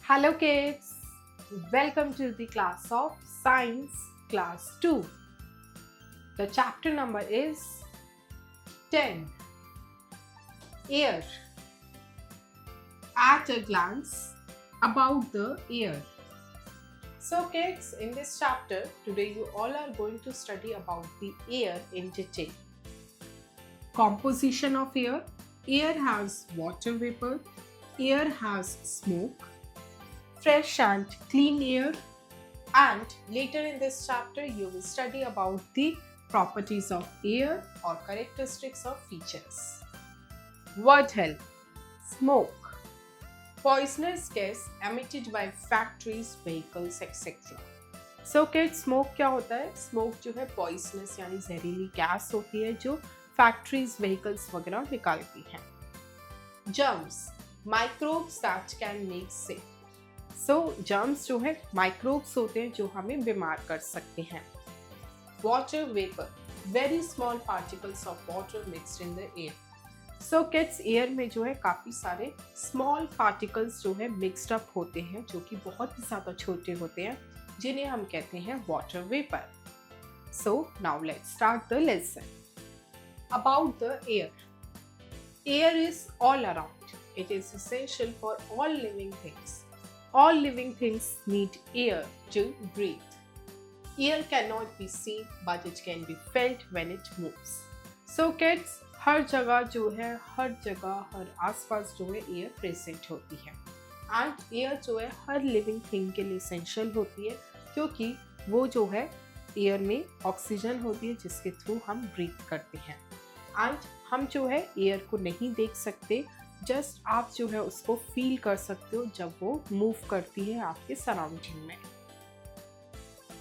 Hello kids, welcome to the class of Science Class 2. The chapter number is 10. Air. At a glance about the air. So kids, in this chapter, today you all are going to study about the air in detail. Composition of air. Air has water vapor. Air has smoke. Fresh and clean air, and later in this chapter you will study about the properties of air or characteristics of features. Word help. Smoke. Poisonous gas emitted by factories, vehicles, etc. So kids, smoke क्या होता है? Smoke जो है poisonous यानी जहरीली gas होती है जो factories, vehicles वगैरह निकालती हैं. Germs. Microbes that can make sick. So germs जो है माइक्रोब्स होते हैं जो हमें बीमार कर सकते हैं. Water vapour. Very small particles of water mixed in the air. So kids, air में जो है काफ़ी सारे स्मॉल पार्टिकल्स जो है मिक्सड अप होते हैं जो कि बहुत ही ज़्यादा छोटे होते हैं जिन्हें हम कहते हैं water vapour. So now let's start the lesson. About the air. Air is all around. It is essential for all living things. All living things need air to breathe. Air cannot be seen, but it can be felt when it moves. So kids, हर जगह जो है, हर आसपास जो है air present होती है. And air जो है हर लिविंग थिंग के लिए एसेंशियल होती है क्योंकि वो जो है एयर में ऑक्सीजन होती है जिसके थ्रू हम ब्रीथ करते हैं. एंड हम जो है एयर को नहीं देख सकते, जस्ट आप जो है उसको फील कर सकते हो जब वो मूव करती है आपके सराउंडिंग में.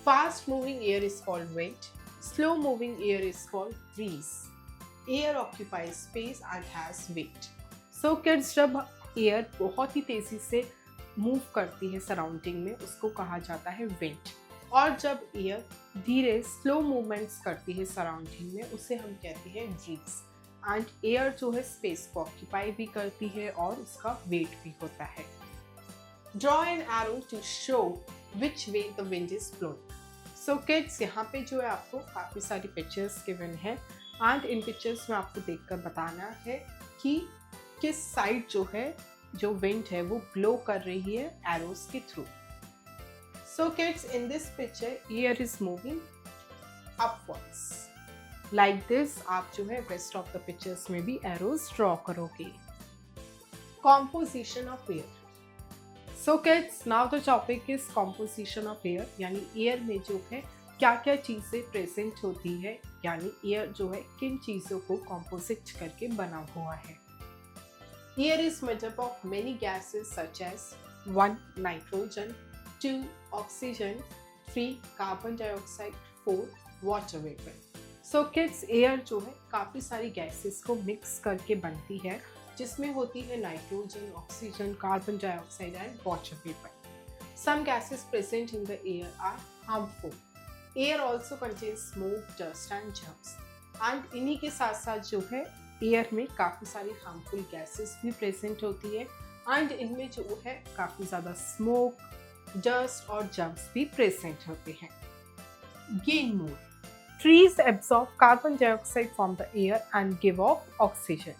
Fast moving air is called wind. Slow moving air is called breeze. Air occupies space and has weight. So kids, जब एयर बहुत ही तेजी से मूव करती है सराउंडिंग में उसको कहा जाता है विंड. और जब एयर धीरे स्लो मूवमेंट्स करती है सराउंडिंग में उसे हम कहते हैं ब्रीज. एंड एयर जो है स्पेस को ऑक्यूपाई भी करती है और उसका वेट भी होता है. Draw an arrow to show which way the wind is blowing. So kids, यहाँ पे जो है आपको काफ़ी सारी पिक्चर्स गिवन है एंड इन पिक्चर्स में आपको देखकर बताना है कि किस साइड जो है जो विंड है वो ब्लो कर रही है एरोस के through. So kids, in this picture air is moving upwards. Like this आप जो है रेस्ट ऑफ द पिक्चर्स में भी एरोज ड्रॉ करोगे. Composition of air. So kids, now the topic is composition of air, यानी air में जो है क्या क्या चीज़ें प्रेजेंट होती है, यानी एयर जो है किन चीज़ों को कॉम्पोजिट करके बना हुआ है. Air is made up of many gases such as 1 nitrogen, 2 oxygen, 3 carbon dioxide, 4 water vapour. So kids, air जो है काफ़ी सारी गैसेस को मिक्स करके बनती है जिसमें होती है nitrogen, oxygen, carbon dioxide and water vapour. Some gases present in the air are harmful. Air also contains smoke, dust and germs. And इन्हीं के साथ साथ जो है एयर में काफ़ी सारी हार्मफुल गैसेस भी प्रेजेंट होती है एंड इनमें जो है काफ़ी ज़्यादा स्मोक, डस्ट और जर्म्स भी प्रेजेंट होते हैं. Gain more. Trees absorb carbon dioxide from the air and give off oxygen.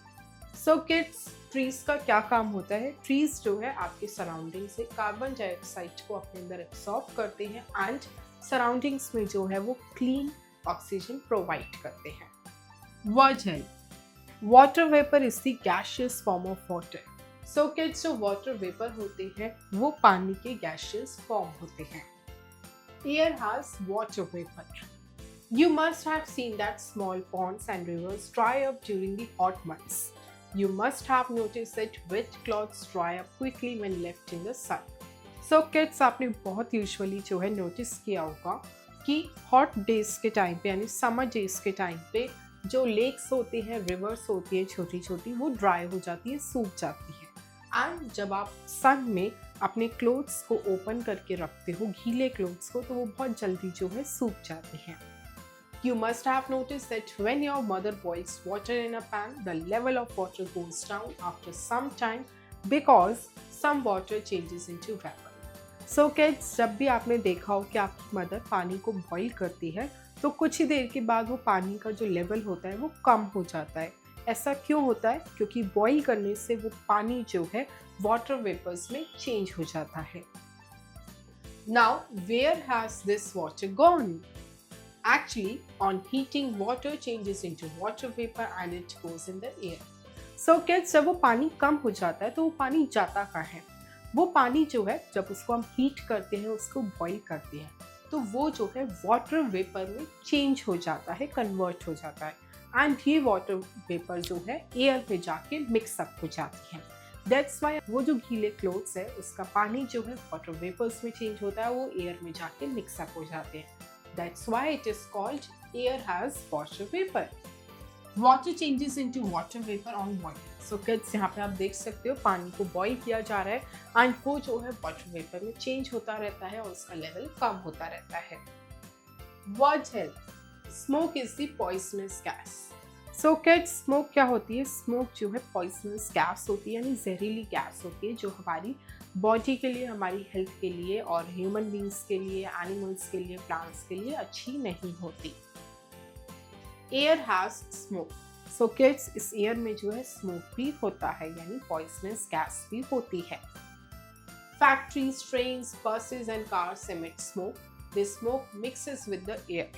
So kids, trees का क्या काम होता है? Trees जो है आपके सराउंडिंग से कार्बन डाइऑक्साइड को अपने अंदर एब्सॉर्ब करते हैं एंड सराउंडिंग्स में जो है वो क्लीन ऑक्सीजन प्रोवाइड करते हैं. Word help. Water vapour is the gaseous form of water. So kids, जो वाटर वेपर होते हैं वो पानी के गैसियस फॉर्म होते हैं. Air has water vapour. You must have seen that small ponds and rivers dry up during the hot months. You must have noticed that wet cloths dry up quickly when left in the sun. So kids, आपने बहुत usually जो है notice किया होगा कि hot days के time पे यानी समर डेज के टाइम पे जो लेक्स होते हैं, रिवर्स होती है छोटी छोटी, वो ड्राई हो जाती है, सूख जाती है. एंड जब आप सन में अपने क्लोथ्स को ओपन करके रखते हो, गीले क्लोथ्स को, तो वो बहुत जल्दी जो है सूख जाते हैं. You must have noticed that when your mother boils water in a pan, the level of water goes down after some time because some water changes into vapor. So kids, जब भी आपने देखा हो कि आपकी मदर पानी को boil करती है तो कुछ ही देर के बाद वो पानी का जो लेवल होता है वो कम हो जाता है। ऐसा क्यों होता है? क्योंकि बॉईल करने से वो पानी जो है वाटर वेपर्स में चेंज हो जाता है। Now, where has this water gone? Actually, on heating, water changes into water vapor and it goes in the air. So kids, जब वो पानी कम हो जाता है तो वो पानी जाता कहाँ है? वो पानी जो है जब उसको हम हीट करते हैं, उसको बॉईल करते हैं, तो वो जो है वाटर वेपर में चेंज हो जाता है, कन्वर्ट हो जाता है एंड ये वाटर वेपर जो है एयर में जाके मिक्सअप हो जाती है। दैट्स वाई वो जो गीले क्लोथ्स है उसका पानी जो है वाटर वेपर्स में चेंज होता है, वो एयर में जाके मिक्सअप हो जाते हैं। That's why it is called air has water vapor. Water changes into water vapor on boiling. So kids, यहाँ पे आप देख सकते हो पानी को बॉईल किया जा रहा है एंड वो जो है वाटर वेपर में चेंज होता रहता है और उसका लेवल कम होता रहता है। What else? Smoke is the poisonous gas. So kids, smoke क्या होती है? स्मोक जो है पॉइजनस गैस होती है, यानी जहरीली गैस होती है जो हमारी बॉडी के लिए, हमारी हेल्थ के लिए और ह्यूमन बींग्स के लिए, एनिमल्स के लिए, प्लांट्स के लिए अच्छी नहीं होती। Air has smoke. So kids, इस एयर में जो है स्मोक भी होता है, यानी पॉइजनस गैस भी होती है। Factories, trains, buses and cars emit smoke. This smoke mixes with the air.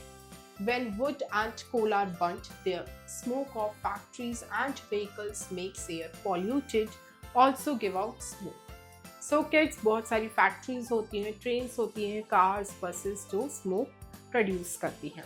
When wood and coal are burnt, the smoke of factories and vehicles makes air polluted, also give out smoke. So kids, बहुत सारी factories होती हैं, trains होती हैं, cars, buses जो smoke produce करती हैं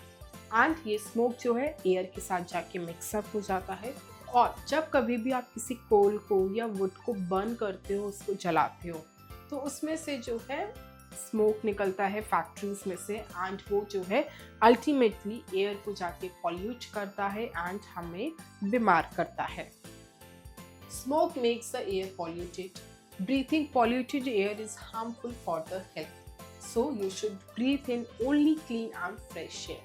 and ये स्मोक जो है एयर के साथ जाके मिक्सअप हो जाता है। और जब कभी भी आप किसी कोल को या वुड को बर्न करते हो, उसको जलाते हो, तो उसमें से जो है स्मोक निकलता है फैक्ट्रीज में से एंड वो जो है अल्टीमेटली एयर को जाके पॉल्यूट करता है एंड हमें बीमार करता है। Smoke makes the air polluted. Breathing polluted air is harmful for the health, so you should breathe in only clean and fresh air.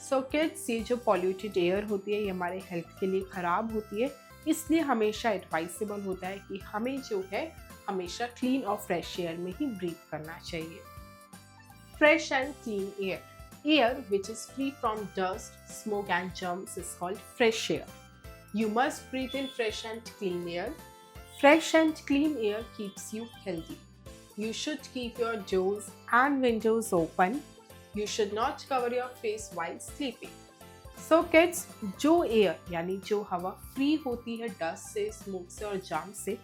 So kids, ये जो polluted air होती है ये हमारे हेल्थ के लिए ख़राब होती है, इसलिए हमेशा एडवाइसेबल होता है कि हमें जो है हमेशा क्लीन और फ्रेश एयर में ही ब्रीथ करना चाहिए। Fresh and clean air. Air which is free from dust, smoke and germs is called fresh air. You must breathe in fresh and clean air. Fresh and clean air keeps you healthy. You should keep your doors and windows open. You should not cover your face while sleeping. So kids, जो air यानी जो हवा free होती है dust से, smoke से और जाम से,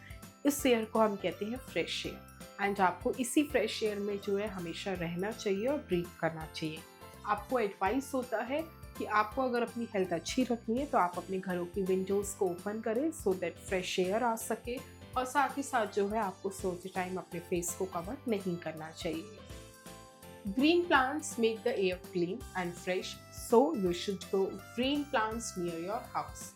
इस एयर को हम कहते हैं फ्रेश एयर एंड आपको इसी फ्रेश एयर में जो है हमेशा रहना चाहिए और ब्रीथ करना चाहिए। आपको एडवाइस होता है कि आपको अगर अपनी हेल्थ अच्छी रखनी है तो आप अपने घरों की विंडोज़ को ओपन करें सो दैट फ्रेश एयर आ सके और साथ ही साथ जो है आपको सोते टाइम अपने फेस को कवर नहीं करना चाहिए। Green plants make the air clean and fresh, so you should grow green plants near your house.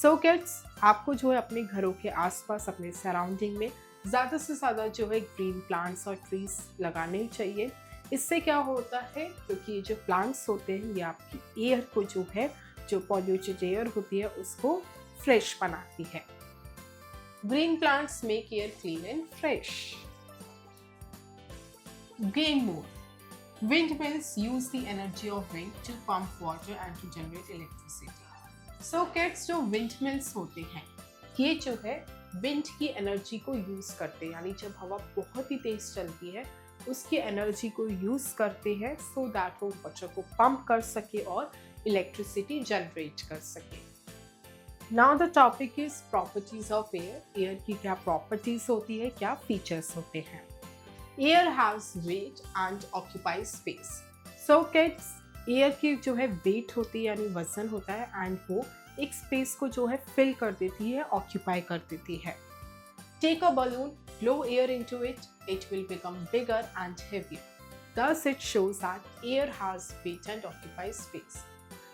So kids, आपको जो है अपने घरों के आसपास, अपने सराउंडिंग में ज़्यादा से ज़्यादा जो है ग्रीन प्लांट्स और ट्रीज लगाने चाहिए। इससे क्या होता है, क्योंकि ये जो प्लांट्स होते हैं ये आपकी एयर को जो है, जो पॉल्यूटेड एयर होती है उसको फ्रेश बनाती है। Green plants make air clean and fresh. Gain more. Windmills use the energy of wind to pump water and to generate electricity. So kids, जो windmills होते हैं ये जो है विंड की एनर्जी को यूज़ करते हैं, यानी जब हवा बहुत ही तेज़ चलती है उसकी एनर्जी को यूज़ करते हैं सो दैट वो वाटर को पंप कर सके और इलेक्ट्रिसिटी जनरेट कर सके। Now the topic is properties of air. Air की क्या प्रॉपर्टीज होती है, क्या फीचर्स होते हैं। Air has weight and occupy space. So kids, air की जो है वेट होती है यानी वजन होता है एंड वो एक स्पेस को जो है फिल कर देती है, ऑक्यूपाई कर देती है। Take a balloon, blow air into it, it will become bigger and heavier. Thus it shows that air has weight and occupies space.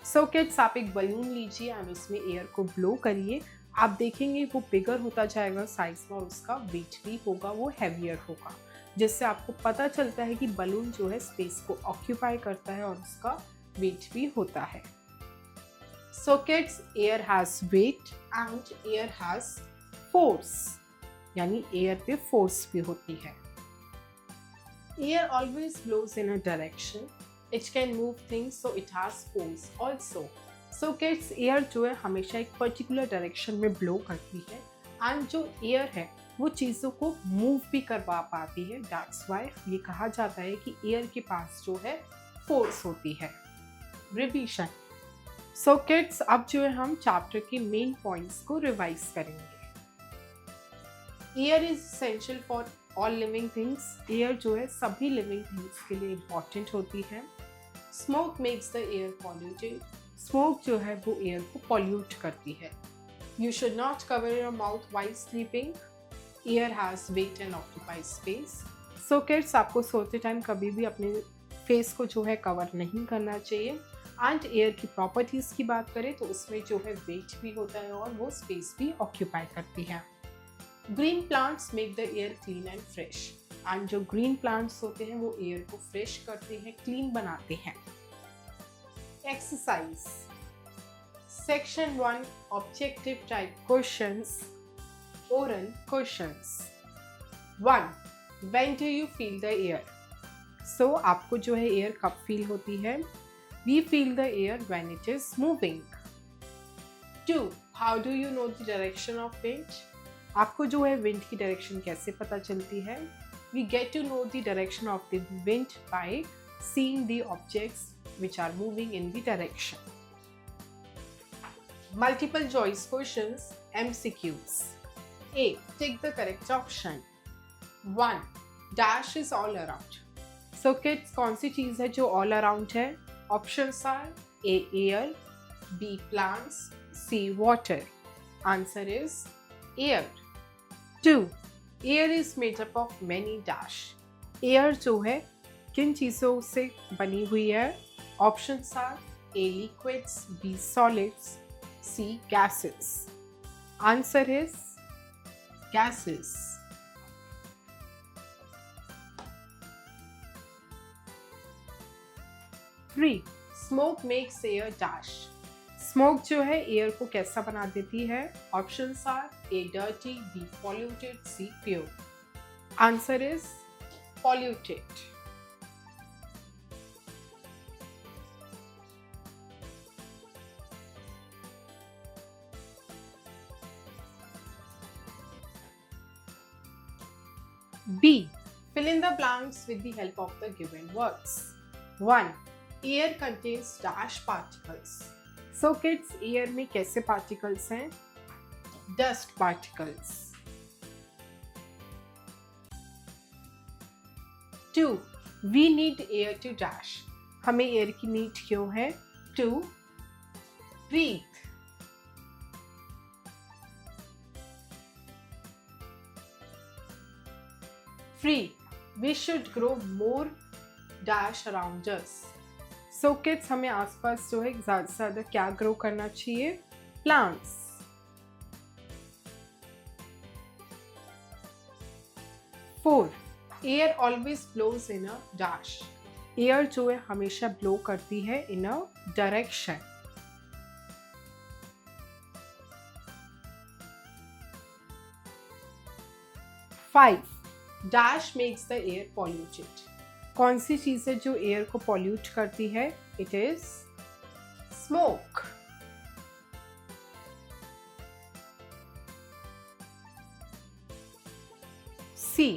So kids, आप एक बलून लीजिए और उसमें एयर को ब्लो करिए, आप देखेंगे वो बिगर होता जाएगा साइज में और उसका वेट भी होगा, वो हैवियर होगा, जिससे आपको पता चलता है कि बलून जो है स्पेस को ऑक्यूपाई करता है और उसका वेट भी होता है। So kids, air has weight and air has force, यानी एयर पे फोर्स भी होती है। Air always blows in a direction, it can move things, so it has force also. So kids, air जो है हमेशा एक पर्टिकुलर डायरेक्शन में ब्लो करती है एंड जो एयर है वो चीज़ों को मूव भी करवा पाती है। दैट्स वाई ये कहा जाता है कि एयर के पास जो है फोर्स होती है। रिवीजन। सो किड्स, अब जो है हम चैप्टर के मेन पॉइंट्स को रिवाइज करेंगे। Air is essential for all living things. Air जो है सभी लिविंग थिंग्स के लिए इम्पॉर्टेंट होती है। Smoke makes the air polluted. Smoke जो है वो एयर को पॉल्यूट करती है। You should not cover your mouth while sleeping. Air has weight and occupy space. So kids, आपको सोते टाइम कभी भी अपने फेस को जो है कवर नहीं करना चाहिए। एंड एयर की प्रॉपर्टीज की बात करें तो उसमें जो है वेट भी होता है और वो स्पेस भी ऑक्यूपाई करती है। Green plants make the air clean and fresh. And जो ग्रीन प्लांट्स होते हैं वो एयर को फ्रेश करते हैं, क्लीन बनाते हैं। Exercise section 1 objective type questions, oral questions. 1. When do you feel the air? So आपको जो है एयर कब फील होती है? We feel the air when it is moving. 2. How do you know the direction of wind? आपको जो है wind की डायरेक्शन कैसे पता चलती है? We get to know the direction of the wind by seeing the objects which are moving in the direction. Multiple choice questions, MCQs. A. Take the correct option. 1. Dash is all around. So kids, कौन सी चीज़ है जो all around है? Options are A. Air, B. Plants, C. Water. Answer is air. 2. Air is made up of many dash. Air जो है किन चीज़ों से बनी हुई है? Options are A. Liquids, B. Solids, C. Gases. Answer is gases. 3. Smoke makes air dash. Smoke जो है एयर को कैसा बना देती है? Options are A. dirty, B. polluted, C. pure. Answer is polluted. B. Fill in the blanks with the help of the given words. 1. Air contains dash particles. So kids, air में कैसे particles हैं? Dust particles. 2. We need air to dash. हमें air की need क्यों है? To breathe. Free. We should grow more dash around us. So kids, हमें आसपास जो है ज़्यादा से ज़्यादा क्या ग्रो करना चाहिए? Plants. 4. Air always blows in a dash. Air जो है हमेशा blow करती है in a direction. 5. Dash makes the air polluted. कौन सी चीज़ है जो एयर को पॉल्यूट करती है? It is smoke. C.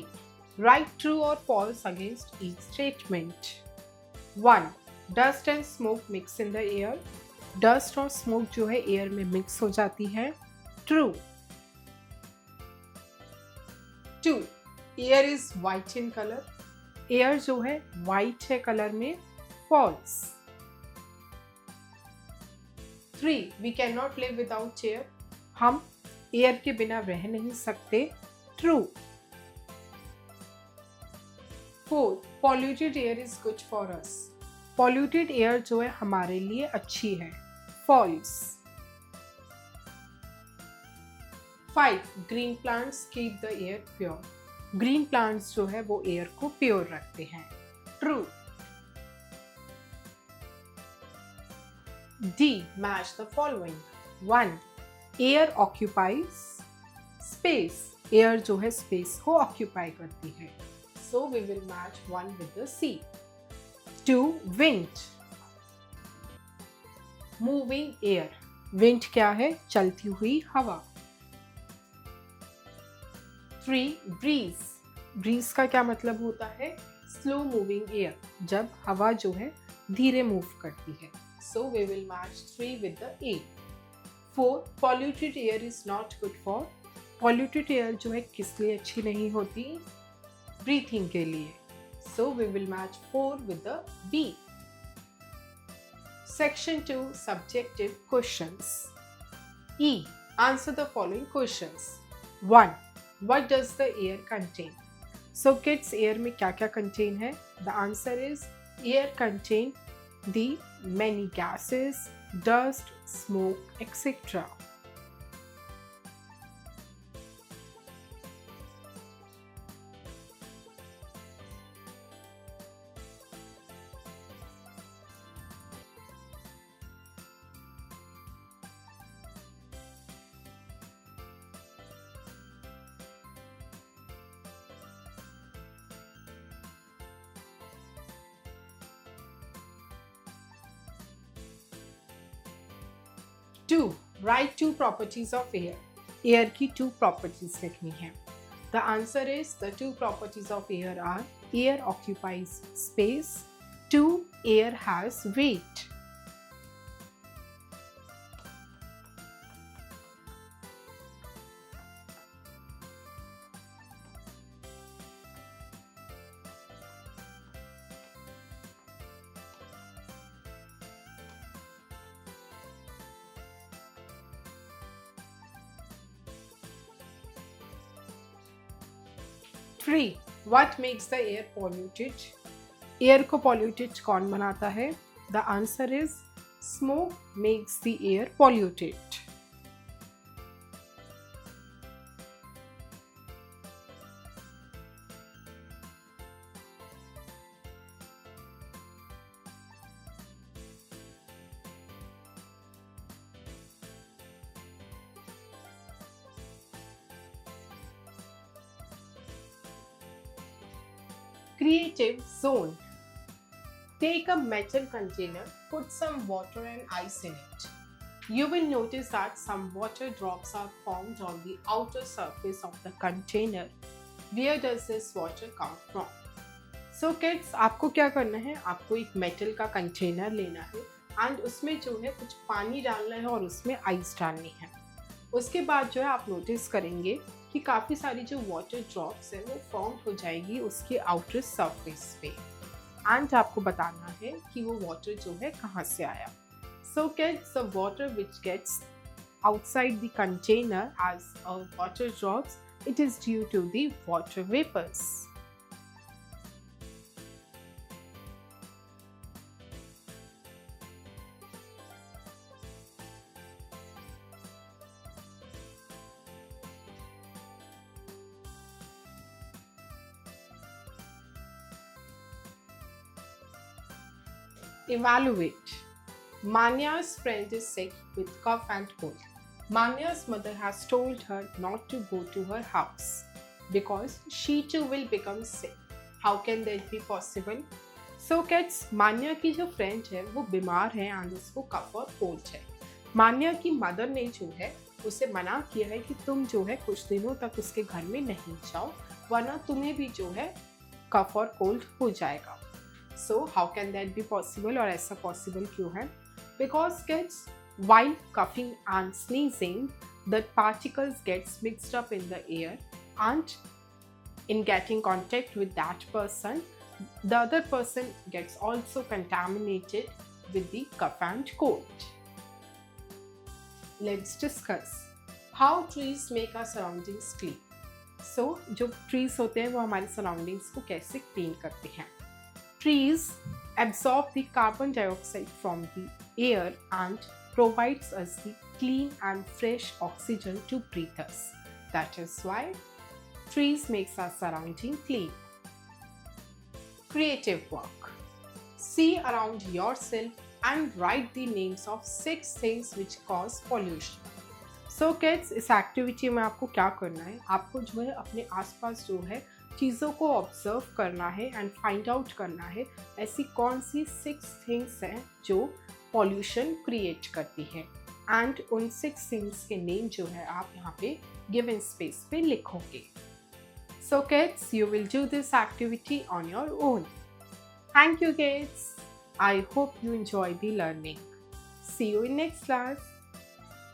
Write true or false against each statement. 1. Dust and smoke mix in the air. Dust और smoke जो है एयर में मिक्स हो जाती है. True. 2. Air is white in color. Air जो है वाइट है कलर में. False. 3. We cannot live without air. हम एयर के बिना रह नहीं सकते. True. 4. Polluted air is good for us. Polluted air जो है हमारे लिए अच्छी है. False. 5. Green plants keep the air pure. Green plants जो है वो एयर को प्योर रखते हैं. True. D. Match the following. 1. Air occupies space. Air जो है space को occupy करती है. So we will match 1 with the C. 2. Wind. Moving air. Wind क्या है? चलती हुई हवा. 3. Breeze. Breeze का क्या मतलब होता है? Slow moving air. जब हवा जो है धीरे मूव करती है. So we will match 3 with the A. 4. Polluted air is not good for. Polluted air जो है किस लिए अच्छी नहीं होती? Breathing के लिए. So we will match 4 with the B. Section 2. Subjective questions. E. Answer the following questions. 1. What does the air contain? So kids, air में क्या क्या contain है? The answer is air contain the many gases, dust, smoke, etc. Two. Write 2 properties of air. Air की 2 properties लिखनी है. The answer is the 2 properties of air are air occupies space. 2. Air has weight. Three. What makes the air polluted? Air को polluted कौन बनाता है? The answer is smoke makes the air polluted. Creative zone. Take a metal container, put some water and ice in it. You will notice that some water drops are formed on the outer surface of the container. Where does this water come from? So kids, आपको क्या करना है? आपको एक metal का container लेना है and उसमें जो है कुछ पानी डालना है और उसमें आइस डालनी है. उसके बाद जो है आप नोटिस करेंगे कि काफ़ी सारी जो वाटर ड्रॉप्स है वो फॉर्म हो जाएगी उसके आउटर सरफेस पे एंड आपको बताना है कि वो वाटर जो है कहाँ से आया. So kids, the water which gets outside the container as water drops, it is due to the water vapors. Evaluate. Manya's friend is sick with cough and cold. Manya's mother has told her not to go to her house because she too will become sick. How can that be possible? So kids, मान्या की जो friend है वो बीमार है and उसको कफ और cold है. मान्या की मदर ने जो है उसे मना किया है कि तुम जो है कुछ दिनों तक उसके घर में नहीं जाओ वरना तुम्हें भी जो है कफ और कोल्ड हो जाएगा. So how can that be possible और ऐसा possible क्यों है? Because kids, while coughing and sneezing, the particles gets mixed up in the air and in getting contact with that person, the other person gets also contaminated with the cough and cold. Let's discuss how trees make our surroundings clean. So जो trees होते हैं वो हमारे surroundings को कैसे clean करते हैं? Trees absorb the carbon dioxide from the air and provides us the clean and fresh oxygen to breathe us. That is why trees makes our surrounding clean. Creative work. See around yourself and write the names of 6 things which cause pollution. So kids, इस activity में आपको क्या करना है, आपको जो है अपने आसपास जो है चीज़ों को ऑब्जर्व करना है एंड फाइंड आउट करना है ऐसी कौन सी 6 थिंग्स हैं जो पॉल्यूशन क्रिएट करती है, एंड उन 6 थिंग्स के नेम जो है आप यहाँ पे गिवन स्पेस पे लिखोगे. So kids, you will do this activity on your own. Thank you kids. I hope you enjoy the learning. See you in next class.